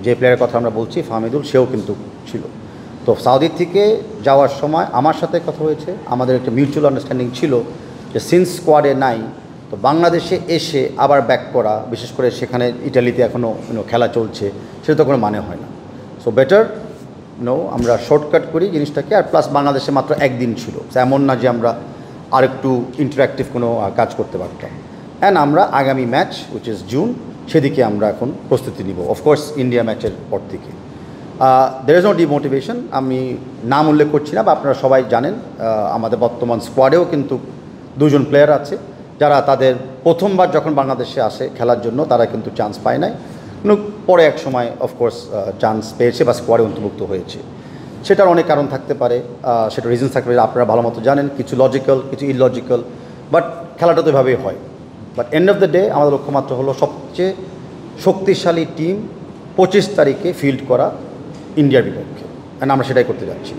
যে প্লেয়ারের কথা আমরা বলছি ফাহমিদুল, সেও কিন্তু ছিল। তো সৌদি থেকে যাওয়ার সময় আমার সাথে কথা হয়েছে, আমাদের একটা মিউচুয়াল আন্ডারস্ট্যান্ডিং ছিল যে সিন্স স্কোয়াডে নাই, তো বাংলাদেশে এসে আবার ব্যাক করা, বিশেষ করে সেখানে ইটালিতে এখনও খেলা চলছে, সেটা তো কোনো মানে হয় না। সো বেটার আমরা শর্টকাট করি জিনিসটাকে। আর প্লাস বাংলাদেশে মাত্র একদিন ছিল, এমন না যে আমরা আরেকটু ইন্টারাক্টিভ কোনো কাজ করতে পারতাম। অ্যান্ড আমরা আগামী ম্যাচ উইচ ইজ জুন, সেদিকে আমরা এখন প্রস্তুতি নিব, অফকোর্স ইন্ডিয়া ম্যাচের পর থেকে। দের ইজ নো ডিমোটিভেশন, আমি নাম উল্লেখ করছি না, বা আপনারা সবাই জানেন আমাদের বর্তমান স্কোয়াডেও কিন্তু 2 জন প্লেয়ার আছে যারা তাদের প্রথমবার যখন বাংলাদেশে আসে খেলার জন্য তারা কিন্তু চান্স পায় নাই, কিন্তু পরে এক সময় অফকোর্স চান্স পেয়েছে বা স্কোয়াডে অন্তর্ভুক্ত হয়েছে। সেটার অনেক কারণ থাকতে পারে, সেটা রিজনস থাকতে পারে, আপনারা ভালো মতো জানেন, কিছু লজিক্যাল কিছু ইললজিক্যাল, বাট খেলাটা তো এভাবেই হয়। But end of the day আমাদের লক্ষ্যমাত্রা হলো সবচেয়ে শক্তিশালী টিম 25 তারিখে ফিল্ড করা ইন্ডিয়ার বিপক্ষে, অ্যান্ড আমরা সেটাই করতে যাচ্ছি।